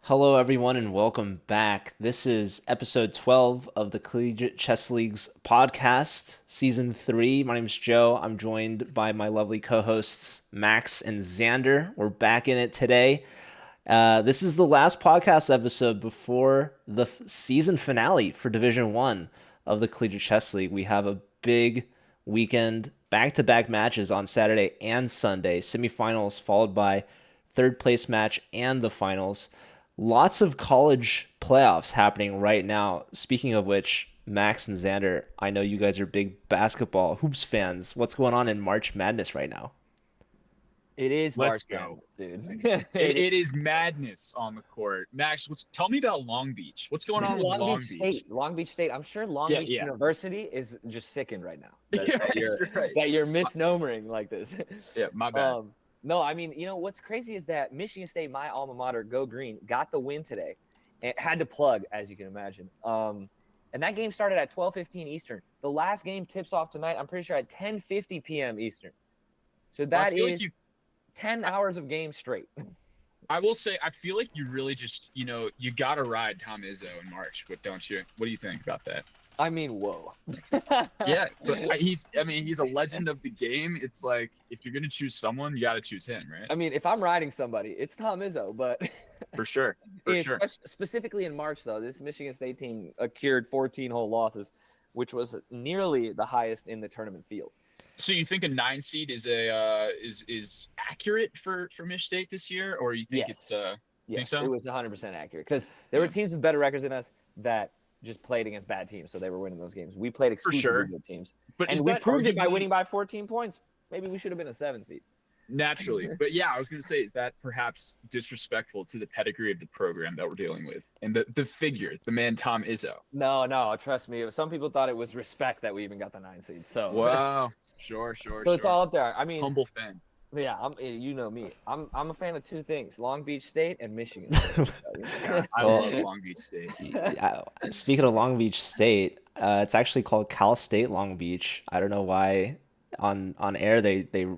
Hello, everyone, and welcome back. This is episode 12 of the Collegiate Chess League's podcast, season 3. My name is Joe. I'm joined by my lovely co hosts, Max and Xander. We're back in it today. This is the last podcast episode before the season finale for Division 1 of the Collegiate Chess League. We have a big weekend, back to back matches on Saturday and Sunday, semifinals followed by third place match and the finals. Lots of college playoffs happening right now. Speaking of which, Max and Xander, I know you guys are big basketball hoops fans. What's going on in March Madness right now? It is Let's March go. Madness, dude. It is madness on the court. Max, tell me about Long Beach. What's going on with Long Beach? State. Long Beach State. I'm sure Long Beach University is just sickened right now. That you're misnomering like this. Yeah, my bad. No, I mean, what's crazy is that Michigan State, my alma mater, Go Green, got the win today. And had to plug, as you can imagine. And that game started at 12:15 Eastern. The last game tips off tonight, I'm pretty sure, at 10:50 p.m. Eastern. So that is 10 hours of game straight. I will say, I feel like you really just, you got to ride Tom Izzo in March, but don't you? What do you think about that? I mean, whoa. Yeah, but he's a legend of the game. It's like, if you're going to choose someone, you got to choose him, right? I mean, if I'm riding somebody, it's Tom Izzo, but For sure. Specifically in March, though, this Michigan State team accrued 14 whole losses, which was nearly the highest in the tournament field. So you think a 9 seed is accurate for Mich State this year, or you think Yes. think so? It was 100% accurate because there were teams with better records than us that just played against bad teams, so they were winning those games. We played exclusively good teams, and we proved it by winning by 14 points. Maybe we should have been a 7 seed. Naturally. But yeah, I was going to say, is that perhaps disrespectful to the pedigree of the program that we're dealing with and the figure, the man Tom Izzo? No, trust me. Some people thought it was respect that we even got the 9 seed. So wow, sure. So it's all up there. I mean, humble fan. Yeah, you know me. I'm a fan of 2 things: Long Beach State and Michigan State. I love Long Beach State. Speaking of Long Beach State, it's actually called Cal State Long Beach. I don't know why on air they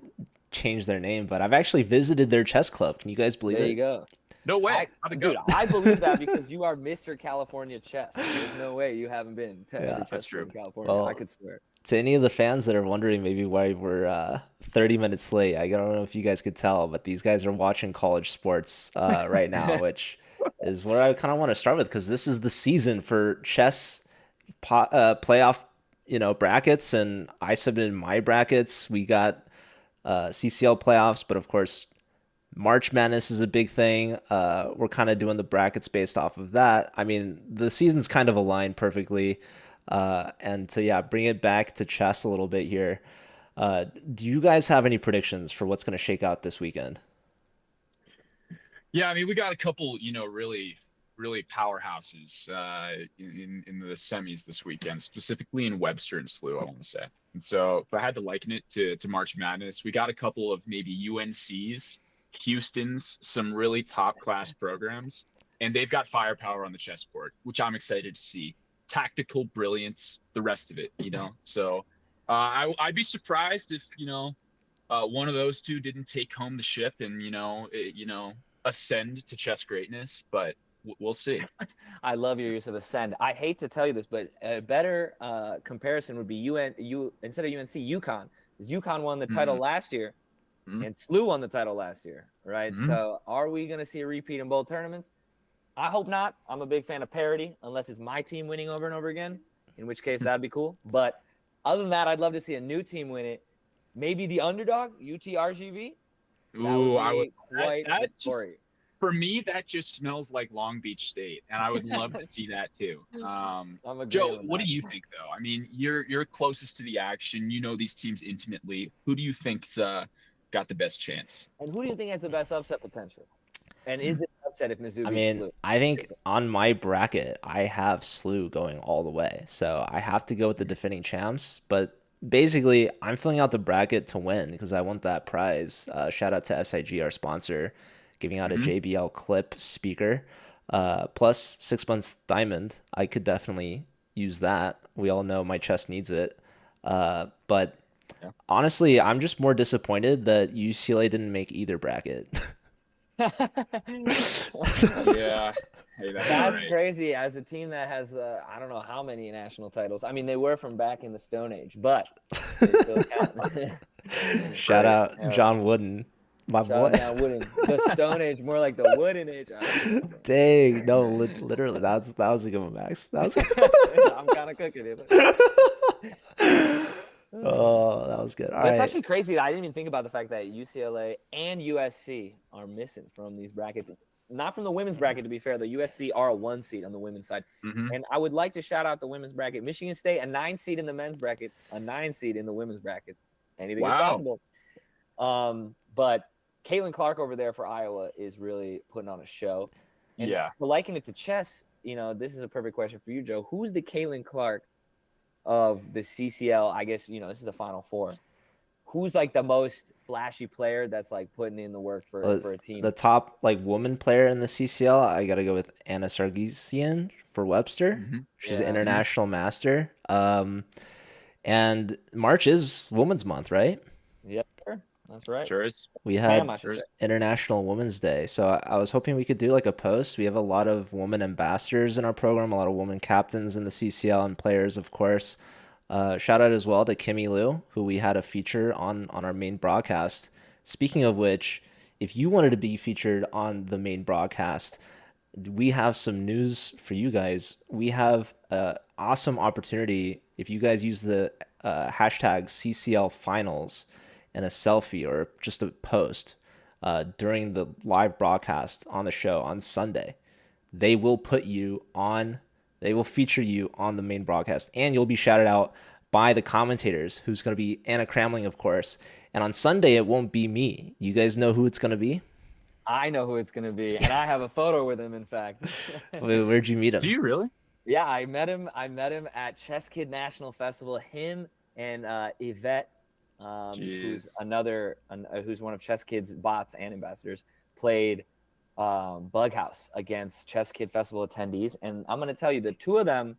changed their name, but I've actually visited their chess club. Can you guys believe it? There you go. No way. Dude, I believe that because you are Mr. California Chess. There's no way you haven't been to every chess club in California. Well, I could swear. To any of the fans that are wondering maybe why we're 30 minutes late, I don't know if you guys could tell, but these guys are watching college sports right now, which is where I kind of want to start with because this is the season for chess playoff, brackets, and I submitted my brackets. We got CCL playoffs, but of course, March Madness is a big thing. We're kind of doing the brackets based off of that. I mean, the season's kind of aligned perfectly. And to bring it back to chess a little bit here. Do you guys have any predictions for what's going to shake out this weekend? Yeah, I mean, we got a couple, really, really powerhouses in the semis this weekend, specifically in Webster and SLU, I want to say. And so if I had to liken it to March Madness, we got a couple of maybe UNCs, Houston's, some really top class programs, and they've got firepower on the chessboard, which I'm excited to see. Tactical brilliance, the rest of it, So I'd be surprised if one of those two didn't take home the ship and ascend to chess greatness, but we'll see. I love your use of ascend. I hate to tell you this, but a better comparison would be instead of UNC, UConn. Because UConn won the title last year, and SLU won the title last year, right? So are we going to see a repeat in both tournaments? I hope not. I'm a big fan of parity, unless it's my team winning over and over again, in which case that'd be cool. But other than that, I'd love to see a new team win it. Maybe the underdog, UTRGV. Ooh, I would. That's just, for me, that just smells like Long Beach State, and I would love to see that too. Joe, what do you think, though? I mean, you're closest to the action. You know these teams intimately. Who do you think's got the best chance? And who do you think has the best upset potential? And is it upset if Mizzou beats SLU? I think on my bracket, I have SLU going all the way. So I have to go with the defending champs. But basically, I'm filling out the bracket to win because I want that prize. Shout out to SIG, our sponsor, giving out a JBL Clip speaker. Plus 6 months diamond. I could definitely use that. We all know my chest needs it. But honestly, I'm just more disappointed that UCLA didn't make either bracket. Yeah. Hey, that's all That's right. crazy. As a team that has, I don't know how many national titles. I mean, they were from back in the Stone Age, but they still count. Shout Right. out Yeah. John Wooden, my Shout out boy. John Wooden. The Stone Age, more like the Wooden Age. All right, Dang, no, literally, that was a good one, Max. That was. I'm kind of cooking it. Oh, that was good. All But it's right. actually crazy that I didn't even think about the fact that UCLA and USC are missing from these brackets. Not from the women's bracket, to be fair. The USC are a 1 seed on the women's side. Mm-hmm. And I would like to shout out the women's bracket. Michigan State, a 9 seed in the men's bracket, a 9 seed in the women's bracket. Anything is Wow. possible. But Caitlin Clark over there for Iowa is really putting on a show. And Yeah. to liken it to chess, this is a perfect question for you, Joe. Who's the Caitlin Clark of the CCL? I guess, this is the Final Four. Who's like the most flashy player that's like putting in the work for a team? The top like woman player in the CCL, I gotta go with Anna Sargisian for Webster. Mm-hmm. She's Yeah. an international master. And March is Women's Month, right? Yep, that's right. Sure is. We Ma'am, had I should say. International Women's Day, so I was hoping we could do like a post. We have a lot of women ambassadors in our program, a lot of women captains in the CCL and players, of course. Shout out as well to Kimmy Liu, who we had a feature on our main broadcast. Speaking of which, if you wanted to be featured on the main broadcast, we have some news for you guys. We have an awesome opportunity if you guys use the hashtag CCL Finals and a selfie or just a post during the live broadcast on the show on Sunday. They will put you on, they will feature you on the main broadcast, and you'll be shouted out by the commentators, who's going to be Anna Cramling, of course. And on Sunday, it won't be me. You guys know who it's going to be? I know who it's going to be, and I have a photo with him, in fact. Where'd you meet him? Do you really? Yeah, I met him at Chess Kid National Festival. Him and Yvette, who's who's one of Chess Kid's bots and ambassadors, played Bughouse against Chess Kid Festival attendees. And I'm going to tell you, the two of them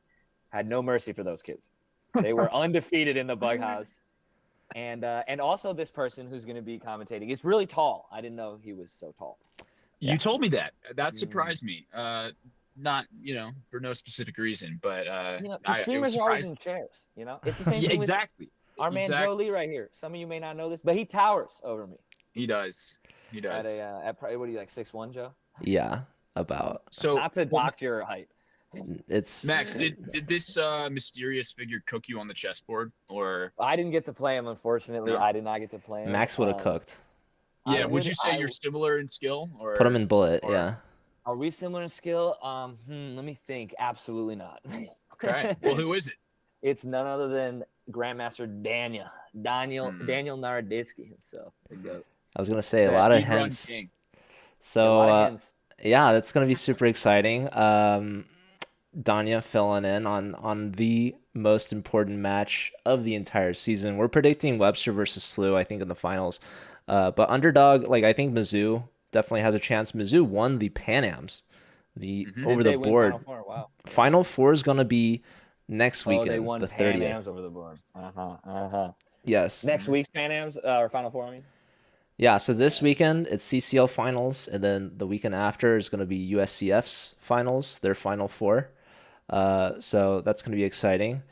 had no mercy for those kids. They were undefeated in the Bughouse. And also this person who's going to be commentating is really tall. I didn't know he was so tall. You told me that. That surprised me. Not, for no specific reason, but the streamers are always in chairs. It's the same yeah, thing exactly. With our man Joe Lee right here. Some of you may not know this, but he towers over me. He does. At what are you, like 6'1", Joe? Yeah, about. So not to dox your height. It's Max. Did this mysterious figure cook you on the chessboard, or? I didn't get to play him, unfortunately. No. I did not get to play him. Max would have cooked. Yeah, would you say you're similar in skill, or put him in bullet? Yeah. Are we similar in skill? Let me think. Absolutely not. Okay. Well, who is it? It's none other than Grandmaster Daniel Naroditsky himself. I was gonna say a lot of hints. So yeah, that's gonna be super exciting. Danya filling in on the most important match of the entire season. We're predicting Webster versus SLU, I think, in the finals. But underdog, I think Mizzou definitely has a chance. Mizzou won the Pan Ams, over the board. Final Four? Wow. Final Four is gonna be next weekend. They won the Pan 30th. Ams over the board. Yes. Next week's Pan Ams or Final Four, I mean. Yeah, so this weekend it's CCL finals, and then the weekend after is going to be USCF's finals, their Final Four. So that's going to be exciting.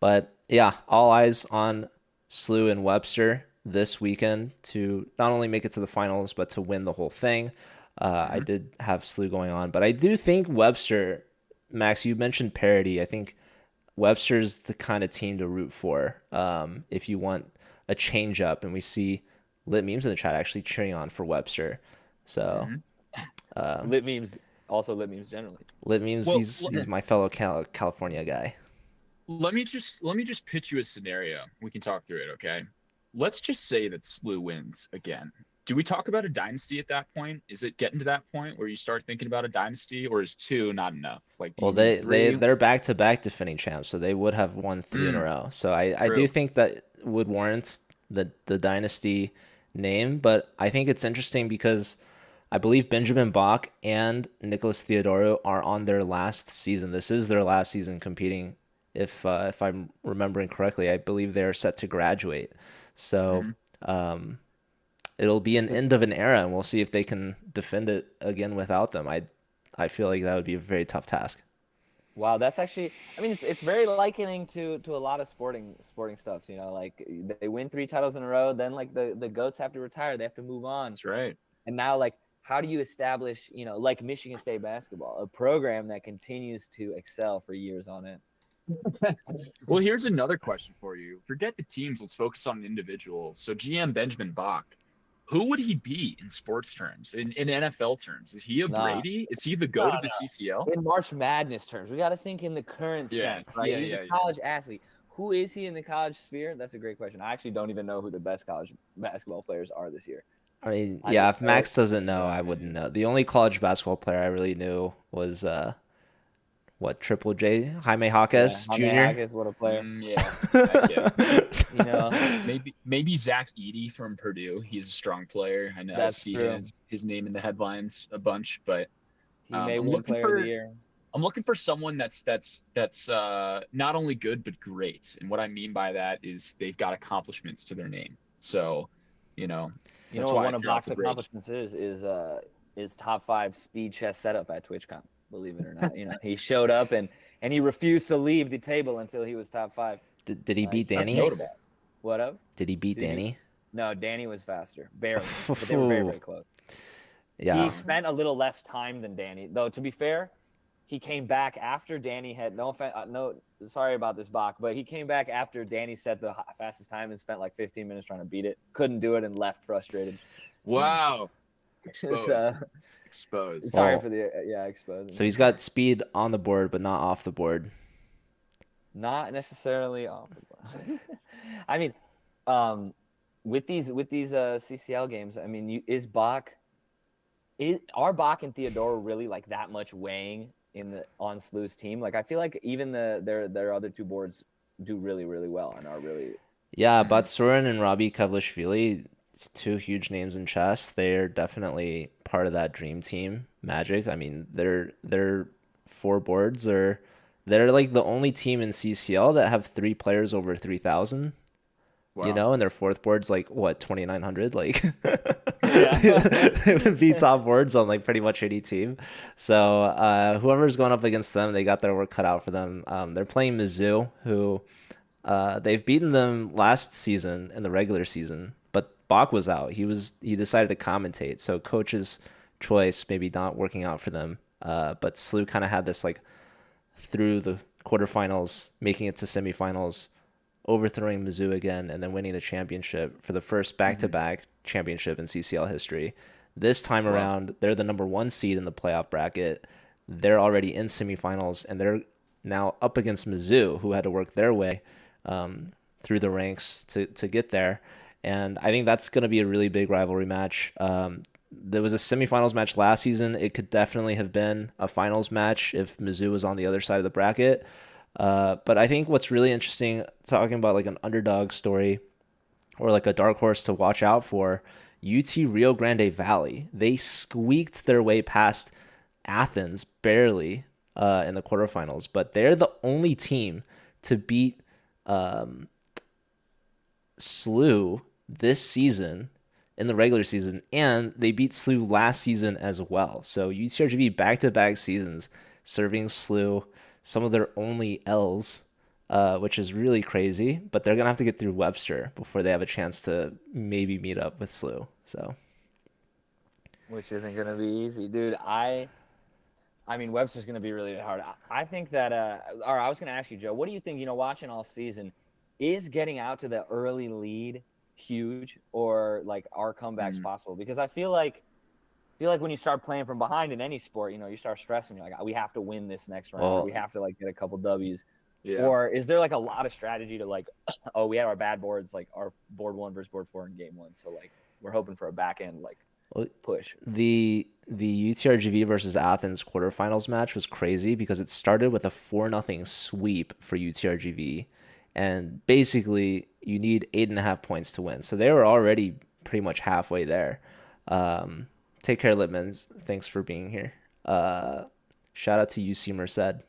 But yeah, all eyes on SLU and Webster this weekend to not only make it to the finals, but to win the whole thing. I did have SLU going on, but I do think Webster, Max, you mentioned parity. I think Webster's the kind of team to root for if you want a change up, and we see Lit Memes in the chat actually cheering on for Webster. So Lit Memes, also Lit Memes generally. Lit Memes, he's my fellow California guy. Let me just pitch you a scenario. We can talk through it, okay? Let's just say that SLU wins again. Do we talk about a dynasty at that point? Is it getting to that point where you start thinking about a dynasty, or is 2 not enough? They're back-to-back defending champs, so they would have won 3 in a row. So I do think that would warrant the dynasty name, but I think it's interesting because I believe Benjamin Bach and Nicholas Theodoro are on their last season. This is their last season competing. If I'm remembering correctly, I believe they're set to graduate. So it'll be an end of an era, and we'll see if they can defend it again without them. I feel like that would be a very tough task. Wow, that's actually, I mean, it's very likening to a lot of sporting stuff. You know, like they win 3 titles in a row, then like the goats have to retire, they have to move on. That's right. And now, like, how do you establish, you know, like Michigan State basketball, a program that continues to excel for years on end? Well, here's another question for you. Forget the teams. Let's focus on individuals. So GM Benjamin Bach, who would he be in sports terms, in NFL terms? Is he a Brady? Is he the GOAT of the CCL? In March Madness terms, we got to think in the current sense, right? He's a college athlete. Who is he in the college sphere? That's a great question. I actually don't even know who the best college basketball players are this year. I mean, yeah, if Max doesn't know, I wouldn't know. The only college basketball player I really knew was Triple J, Jaime Jaquez Jr. Jaime Jaquez, what a player! You know, maybe Zach Edey from Purdue. He's a strong player. I know I see his name in the headlines a bunch, but he may win player of the year. I'm looking for someone that's not only good but great. And what I mean by that is they've got accomplishments to their name. So, you know what one of Bach's accomplishments is top 5 speed chess setup at TwitchCon. Believe it or not, you know, he showed up and he refused to leave the table until he was top 5. Did he beat Danny? That's notable. What up? Did he beat Danny? No, Danny was faster, barely, but they were very, very close. Yeah. He spent a little less time than Danny, though. To be fair, he came back after Danny had sorry about this, Bach, but he came back after Danny set the fastest time and spent like 15 minutes trying to beat it. Couldn't do it and left frustrated. Wow. Exposed. Sorry for the exposed. So he's got speed on the board, but not off the board. Not necessarily off the board. I mean, with these CCL games, I mean, are Bach and Theodore really like that much weighing on SLU's team? Like, I feel like even their other 2 boards do really, really well and are really. Yeah, Batsurin and Robbie Kavlashvili, 2 huge names in chess. They're definitely part of that dream team Magic. I mean, their 4 boards they're like the only team in CCL that have 3 players over 3,000. Wow. You know, and their 4th board's like what, 2,900? Like, they would be top boards on like pretty much any team. So whoever's going up against them, they got their work cut out for them. They're playing Mizzou, who they've beaten them last season in the regular season, but Bach was out. He decided to commentate, so coach's choice maybe not working out for them. But SLU kind of had this like through the quarterfinals, making it to semifinals, overthrowing Mizzou again, and then winning the championship for the first back-to-back championship in CCL history. This time around, they're the number 1 seed in the playoff bracket. They're already in semifinals, and they're now up against Mizzou, who had to work their way through the ranks to get there. And I think that's going to be a really big rivalry match. There was a semifinals match last season. It could definitely have been a finals match if Mizzou was on the other side of the bracket. But I think what's really interesting, talking about like an underdog story or like a dark horse to watch out for, UT Rio Grande Valley. They squeaked their way past Athens barely in the quarterfinals, but they're the only team to beat SLU this season in the regular season, and they beat SLU last season as well. So UTRGV back-to-back seasons serving SLU some of their only L's, which is really crazy, but they're going to have to get through Webster before they have a chance to maybe meet up with SLU. So, which isn't going to be easy, dude. I mean, Webster's going to be really hard. I think that, or I was going to ask you, Joe, what do you think, you know, watching all season, is getting out to the early lead huge, or like are comebacks possible? Because I feel like when you start playing from behind in any sport, you know, you start stressing. You're like, we have to win this next round. We have to like get a couple W's. Yeah. Or is there like a lot of strategy to like, oh, we had our bad boards, like our board 1 versus board 4 in game 1. So like we're hoping for a back end like push. The UTRGV versus Athens quarterfinals match was crazy because it started with a 4-0 sweep for UTRGV. And basically, you need 8.5 points to win. So they were already pretty much halfway there. Take care, Littman. Thanks for being here. Shout out to UC Merced,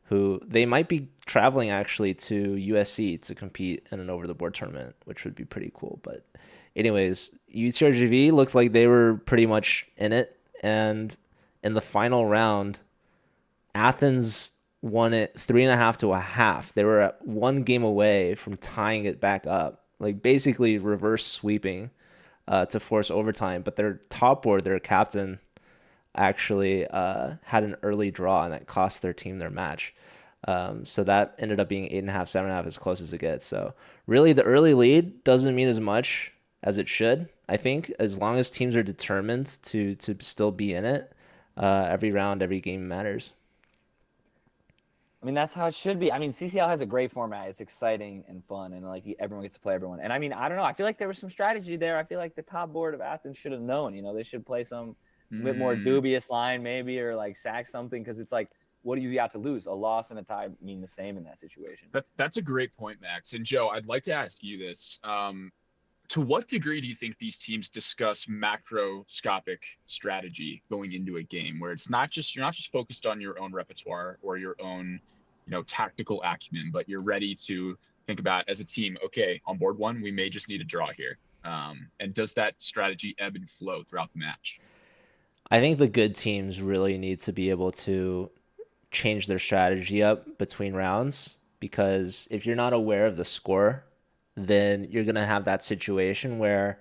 who they might be traveling actually to USC to compete in an over-the-board tournament, which would be pretty cool. But anyways, UTRGV looked like they were pretty much in it, and in the final round, Athens won it 3.5 to a half. They were at one game away from tying it back up, like basically reverse sweeping to force overtime. But their top board, their captain, actually had an early draw, and that cost their team their match. So that ended up being 8.5, 7.5, as close as it gets. So really, the early lead doesn't mean as much as it should. I think as long as teams are determined to still be in it, every round, every game matters. I mean, that's how it should be. I mean, CCL has a great format. It's exciting and fun, and like everyone gets to play everyone. And I mean, I don't know. I feel like there was some strategy there. I feel like the top board of Athens should have known. You know, they should play some bit more dubious line maybe, or like sack something, because it's like, what do you got to lose? A loss and a tie mean the same in that situation. That's a great point, Max. And Joe, I'd like to ask you this. To what degree do you think these teams discuss macroscopic strategy going into a game, where you're not just focused on your own repertoire or your own, tactical acumen, but you're ready to think about as a team, okay, on board one, we may just need a draw here. And does that strategy ebb and flow throughout the match? I think the good teams really need to be able to change their strategy up between rounds, because if you're not aware of the score, then you're going to have that situation where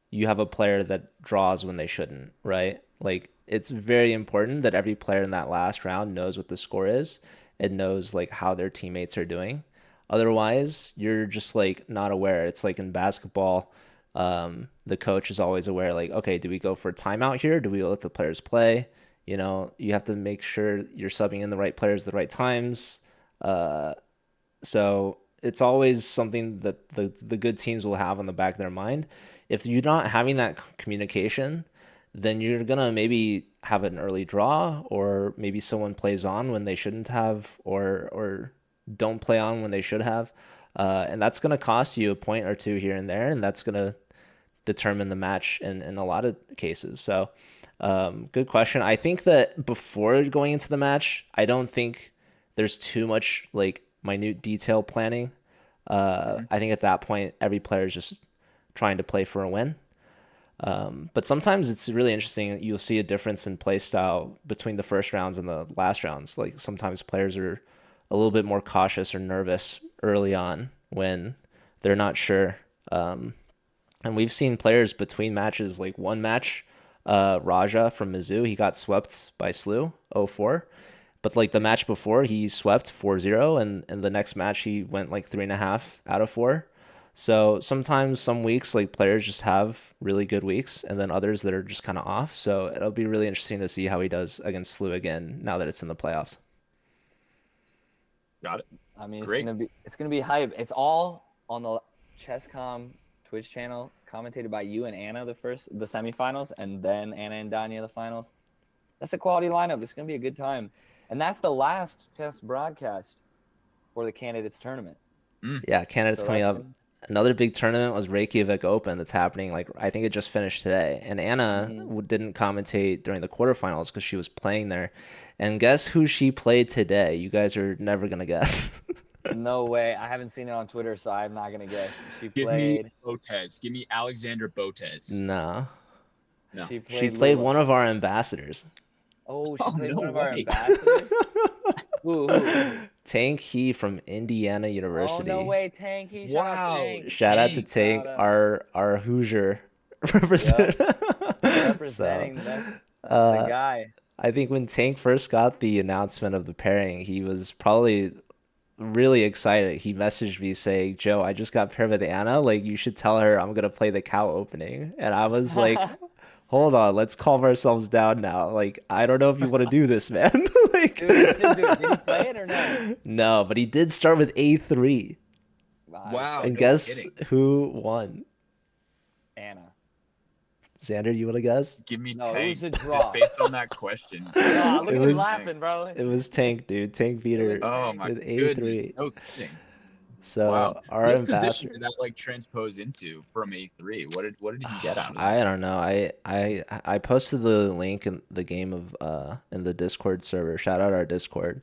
you have a player that draws when they shouldn't, right? Like, it's very important that every player in that last round knows what the score is and knows like how their teammates are doing. Otherwise, you're just like not aware. It's like in basketball, the coach is always aware, like, okay, do we go for a timeout here? Do we let the players play? You have to make sure you're subbing in the right players at the right times. So it's always something that the good teams will have on the back of their mind. If you're not having that communication, then you're gonna maybe have an early draw, or maybe someone plays on when they shouldn't have, or don't play on when they should have, and that's gonna cost you a point or two here and there, and that's gonna determine the match in a lot of cases. So, good question. I think that before going into the match, I don't think there's too much like minute detail planning. I think at that point, every player is just trying to play for a win. But sometimes it's really interesting. You'll see a difference in play style between the first rounds and the last rounds. Like sometimes players are a little bit more cautious or nervous early on when they're not sure. And we've seen players between matches, like one match, Raja from Mizzou, he got swept by SLU 0-4. But like the match before, he swept 4-0, and the next match he went like 3.5 out of 4. So sometimes some weeks like players just have really good weeks, and then others that are just kind of off. So it'll be really interesting to see how he does against SLU again now that it's in the playoffs. Got it. I mean, Great. it's gonna be hype. It's all on the ChessCom Twitch channel, commentated by you and Anna the semifinals, and then Anna and Danya the finals. That's a quality lineup. It's gonna be a good time, and that's the last chess broadcast for the candidates tournament. Yeah, candidates coming up. Another big tournament was Reykjavik Open that's happening. Like I think it just finished today, and Anna didn't commentate during the quarterfinals because she was playing there. And guess who she played today? You guys are never gonna guess. No way. I haven't seen it on Twitter, so I'm not gonna guess. She Give played. me Botez. Give me Alexander Botez. No. She played one of our ambassadors. Oh, she played one of our ambassadors? Who? Tank He from Indiana University. Oh, no way, Tank He. Shout out to Tank, our Hoosier representative. Representing, that's the guy. I think when Tank first got the announcement of the pairing, he was probably really excited. He messaged me saying, Joe, I just got paired with Anna. Like, you should tell her I'm going to play the cow opening. And I was like, hold on, let's calm ourselves down now. Like, I don't know if you want to do this, man. Like, dude, you should do it. Did he play it or no? No, but he did start with A3. Wow. And guess who won? Anna. Xander, you want to guess? Give me No, Tank. it was a draw. Based on that question. No, look at him laughing, bro. It was Tank, dude. Tank beat her with A3. Goodness. No kidding. So wow. our what ambassador, position did that like transpose into from A3? What did he get out of it? I don't know. I posted the link in the game of in the Discord server. Shout out our Discord.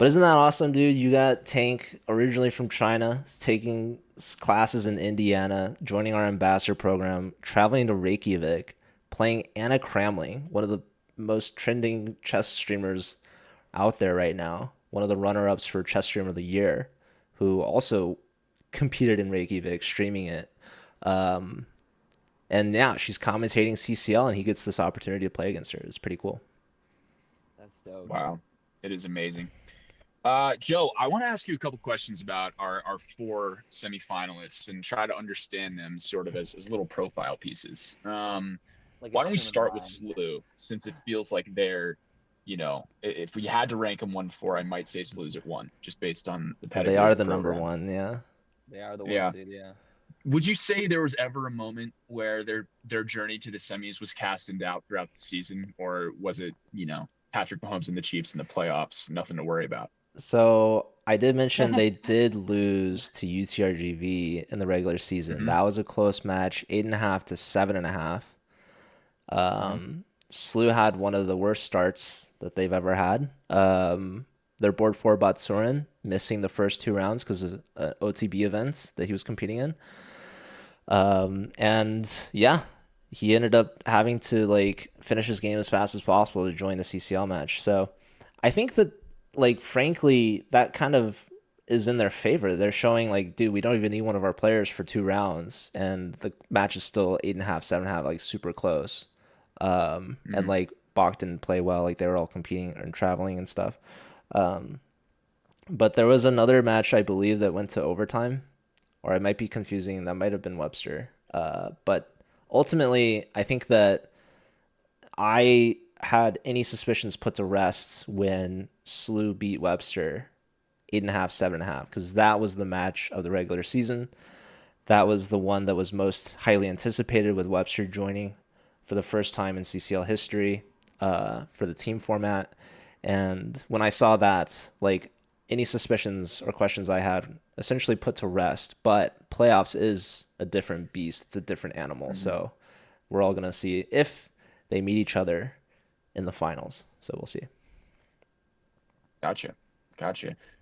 But isn't that awesome, dude? You got Tank originally from China, taking classes in Indiana, joining our ambassador program, traveling to Reykjavik, playing Anna Kramling, one of the most trending chess streamers out there right now, one of the runner-ups for Chess Streamer of the Year, who also competed in Reykjavik, streaming it. Um, and yeah, she's commentating CCL, and he gets this opportunity to play against her. It's pretty cool. That's dope. Wow, it is amazing. Joe, I want to ask you a couple questions about our four semifinalists and try to understand them sort of as little profile pieces. Like Why don't we it's start with criminal Slew, since it feels like they're, if we had to rank them 1-4, I might say Slew's at 1, just based on the pedigree They of are the the number program. one, yeah. They are the Yeah. one seed, yeah. Would you say there was ever a moment where their journey to the semis was cast in doubt throughout the season, or was it, Patrick Mahomes and the Chiefs in the playoffs, nothing to worry about? So I did mention they did lose to UTRGV in the regular season. Mhm. That was a close match, 8.5 to 7.5. Slew had one of the worst starts that they've ever had. Their board four Batsurin missing the first 2 rounds because of an OTB event that he was competing in. And yeah, he ended up having to like finish his game as fast as possible to join the CCL match. So I think that like frankly that kind of is in their favor. They're showing like, dude, we don't even need one of our players for 2 rounds, and the match is still 8.5, 7.5, like super close. And like Bach didn't play well, like they were all competing and traveling and stuff. But there was another match I believe that went to overtime, or I might be confusing. That might have been Webster. But ultimately, I think that I had any suspicions put to rest when Slew beat Webster 8.5, 7.5, because that was the match of the regular season. That was the one that was most highly anticipated, with Webster joining for the first time in CCL history for the team format. And when I saw that, like any suspicions or questions I had essentially put to rest. But playoffs is a different beast. It's a different animal. So we're all going to see if they meet each other in the finals. So we'll see. Gotcha.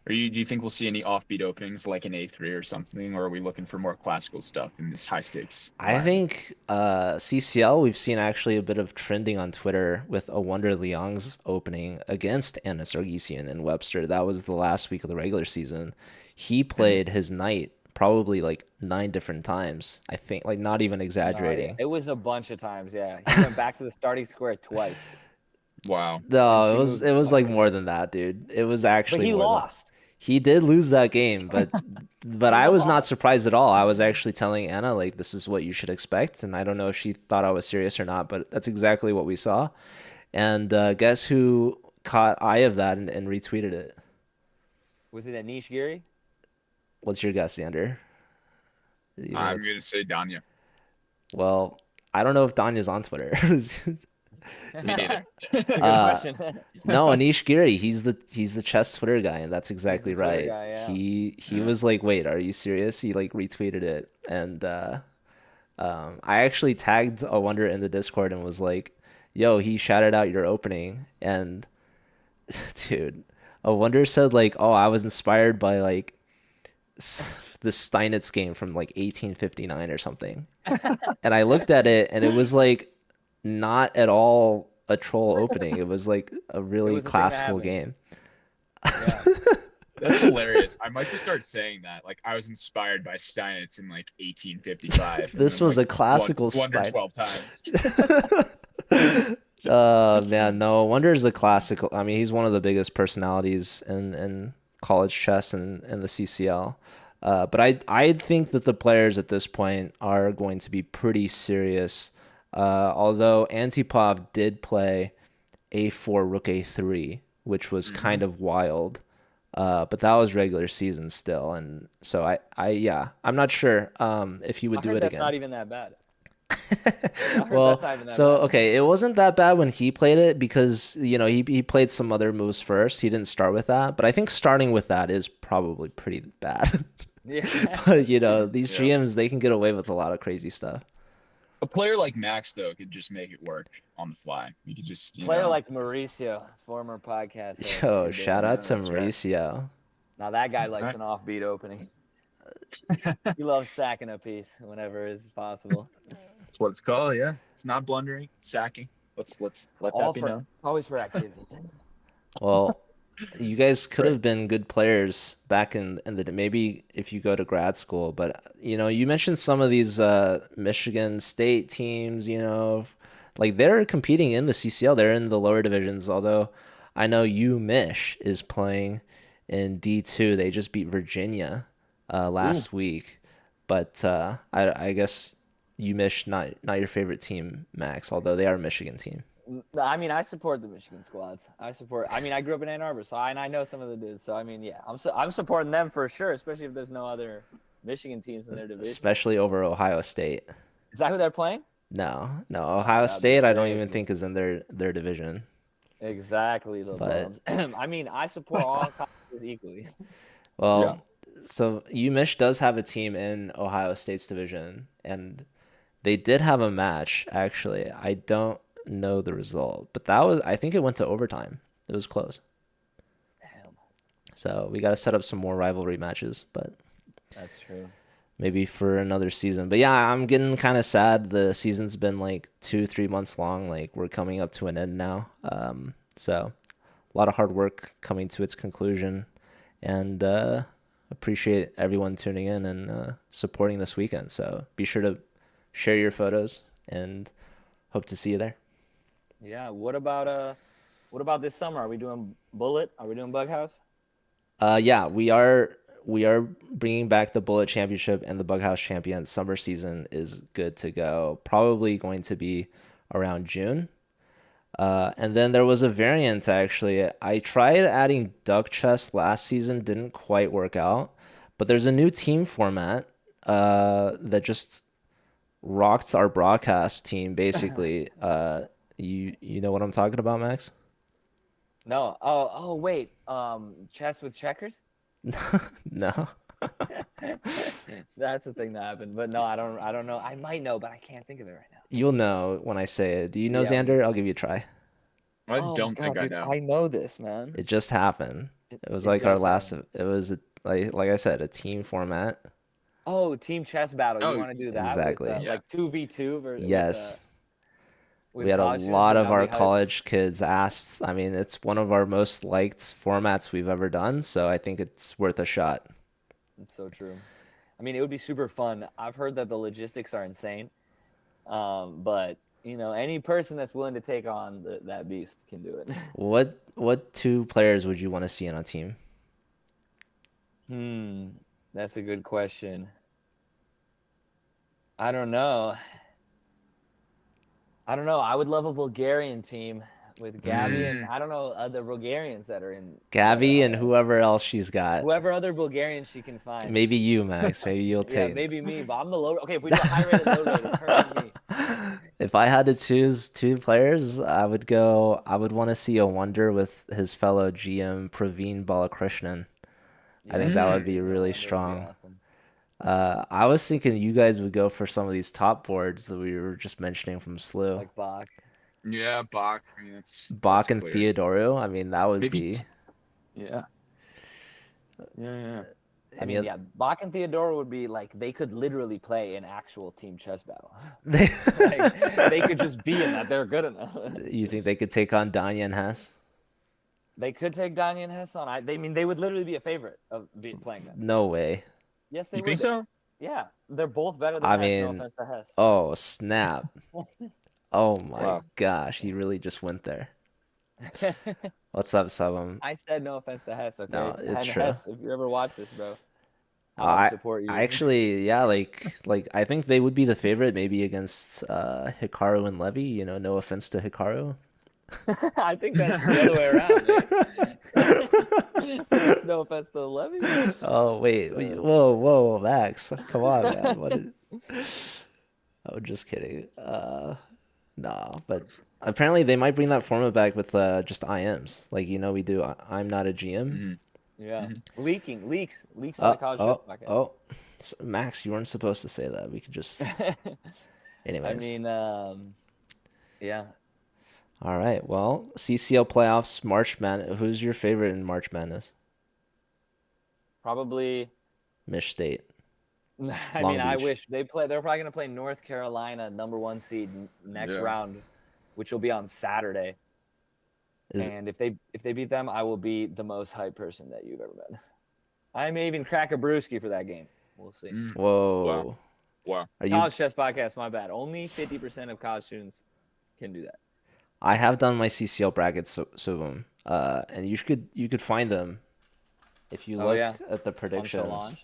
Do you think we'll see any offbeat openings like an A3 or something, or are we looking for more classical stuff in this high stakes I think CCL, we've seen actually a bit of trending on Twitter with a Wonder Liang's opening against Anna Sargsyan in Webster. That was the last week of the regular season. He played his knight probably like 9 different times, I think, like not even exaggerating. It was a bunch of times, yeah. He went back to the starting square twice. Wow. No, it was like more than that, dude. It was actually But he more than lost. He did lose that game, but I was not surprised at all. I was actually telling Anna like this is what you should expect, and I don't know if she thought I was serious or not, but that's exactly what we saw. And guess who caught eye of that and retweeted it? Was it Anish Giri? What's your guess, Xander? I'm gonna say Danya. Well, I don't know if Danya's on Twitter. Me neither. Good question. No, Anish Giri, he's the chess Twitter guy, and that's exactly right. Guy, yeah. He was like, "Wait, are you serious?" He like retweeted it, and I actually tagged a Wonder in the Discord and was like, "Yo, he shouted out your opening," and dude, a Wonder said like, "Oh, I was inspired by like the Steinitz game from like 1859 or something," and I looked at it, and it was like not at all a troll opening. It was like a really classical game. Yeah. That's hilarious. I might just start saying that. Like, I was inspired by Steinitz in like 1855. This was like, a classical Wonder Steinitz. 12 times. Man, no, Wonder is a classical. I mean, he's one of the biggest personalities in college chess and the CCL. But I think that the players at this point are going to be pretty serious. Although Antipov did play a4 rook a3, which was kind of wild, but that was regular season still, and so I'm not sure if he would do it that's again. not even that bad. Well, okay, it wasn't that bad when he played it because he played some other moves first. He didn't start with that, but I think starting with that is probably pretty bad. Yeah. But these GMs, they can get away with a lot of crazy stuff. A player like Max though could just make it work on the fly. You could just, Player like Mauricio, former podcast host, Yo, could do shout it. out to That's right. Mauricio. Now that guy That's likes right. an offbeat opening. He loves sacking a piece whenever it's possible. That's what it's called. Yeah, it's not blundering, it's sacking. Let's let that be known. Always for activity. Well, you guys could Right. have been good players back in the maybe if you go to grad school, but you mentioned some of these Michigan State teams, like they're competing in the CCL, they're in the lower divisions, although I know UMich is playing in D2. They just beat Virginia last week. But I guess UMich not your favorite team, Max, although they are a Michigan team. I mean, I support the Michigan squads. I grew up in Ann Arbor, so I know some of the dudes. So I mean, yeah, I'm supporting them for sure, especially if there's no other Michigan teams in their division. Especially over Ohio State. Is that who they're playing? No. Ohio that'd be State, I don't even crazy. think is in their division. Exactly, the But- bums. I mean, I support all colleges equally. Well, so UMich does have a team in Ohio State's division, and they did have a match, actually. I don't know the result, but I think it went to overtime. It was close. Damn, So we got to set up some more rivalry matches, but that's true. maybe for another season. But yeah, I'm getting kind of sad. The season's been like 2-3 months long. Like we're coming up to an end now. So a lot of hard work coming to its conclusion, and appreciate everyone tuning in and supporting this weekend. So be sure to share your photos and hope to see you there. Yeah. What about this summer? Are we doing Bullet? Are we doing Bughouse? Yeah, we are bringing back the Bullet Championship and the Bughouse Champion. Summer season is good to go. Probably going to be around June. And then there was a variant actually. I tried adding Duck Chest last season, didn't quite work out. But there's a new team format that just rocked our broadcast team basically. You know what I'm talking about, Max? No. Oh wait. Chess with checkers. No. That's the thing that happened. But no, I don't know. I might know, but I can't think of it right now. You'll know when I say it. Do you know Yeah. Xander? I'll give you a try. I Oh don't my think God, I dude, know. I know this, man. It just happened. It was It like our just last. happened. It was like I said, a team format. Oh, team chess battle. You Oh, want to do that? exactly. With, Yeah. like 2v2 versus. Yes. With We had a colleges, lot of that'd our be hype. college kids asked. I mean, it's one of our most liked formats we've ever done, so I think it's worth a shot. It's so true. I mean, it would be super fun. I've heard that the logistics are insane, but any person that's willing to take on that beast can do it. What two players would you want to see on a team? That's a good question. I don't know. I would love a Bulgarian team with Gabby and I don't know other Bulgarians that are in. Gabby and whoever else she's got. Whoever other Bulgarians she can find. Maybe you, Max. Maybe you'll Yeah, take. maybe me, but I'm the low. Okay, if we do a high rated, low rated, her and me. If I had to choose two players, I would want to see a wonder with his fellow GM Praveen Balakrishnan. I think that would be really strong. Awesome. I was thinking you guys would go for some of these top boards that we were just mentioning from SLU. Like Bach. Yeah, Bach. I mean, Bach that's and clear. Theodoro. I mean, that would Maybe be. Yeah. I mean, yeah, Bach and Theodoro would be like they could literally play an actual team chess battle. They They could just be in that. They're good enough. You think they could take on Danya and Hess? They could take Danya and Hess on. They would literally be a favorite of playing them. No way. Yes, they You would. think so? Yeah, they're both better than I Hess. mean, No offense to Hess. Oh, snap. Oh my Wow. gosh, he really just went there. What's up, Subum? I said no offense to Hess. Okay, No, it's and true. Hess, if you ever watch this, bro, I support you. I actually, yeah, like I think they would be the favorite maybe against Hikaru and Levy, no offense to Hikaru. I think that's the other way around. That's no offense to Levy. Oh, wait. Whoa, Max. Come on, man. Oh, just kidding. No, but apparently they might bring that format back with just IMs. Like, we do I'm not a GM. Mm-hmm. Yeah, leaks on the college football podcast. Max, you weren't supposed to say that. We could just Anyways. I mean, yeah. All right. Well, CCL playoffs, March Madness. Who's your favorite in March Madness? Probably. Mich State. I Long mean, I Beach. wish they're probably going to play North Carolina, #1 seed next round, which will be on Saturday. And if they beat them, I will be the most hyped person that you've ever met. I may even crack a brewski for that game. We'll see. Whoa. Wow. College Chess Podcast, my bad. Only 50% of college students can do that. I have done my CCL brackets, and you could find them if you look at the predictions.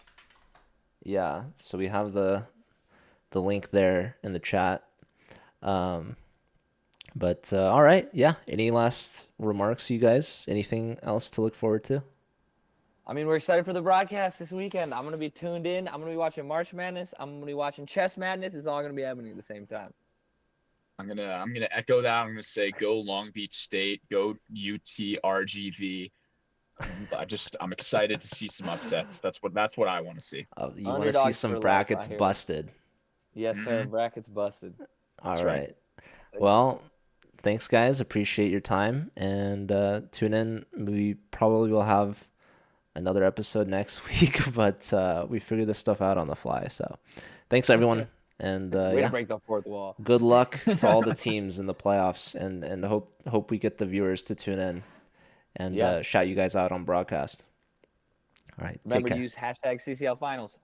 Yeah, so we have the link there in the chat. But all right, yeah. Any last remarks, you guys? Anything else to look forward to? I mean, we're excited for the broadcast this weekend. I'm gonna be tuned in. I'm gonna be watching March Madness. I'm gonna be watching Chess Madness. It's all gonna be happening at the same time. I'm gonna echo that. I'm gonna say go Long Beach State, go UTRGV. I'm excited to see some upsets. That's what I want to see. You want to see some brackets busted? Yes, sir. Brackets busted. All right. Well, thanks, guys. Appreciate your time, and tune in. We probably will have another episode next week, but we figured this stuff out on the fly. So, thanks everyone, and way to break the fourth wall. Good luck to all the teams in the playoffs, and hope we get the viewers to tune in and shout you guys out on broadcast. All right. Remember to use #CCL Finals.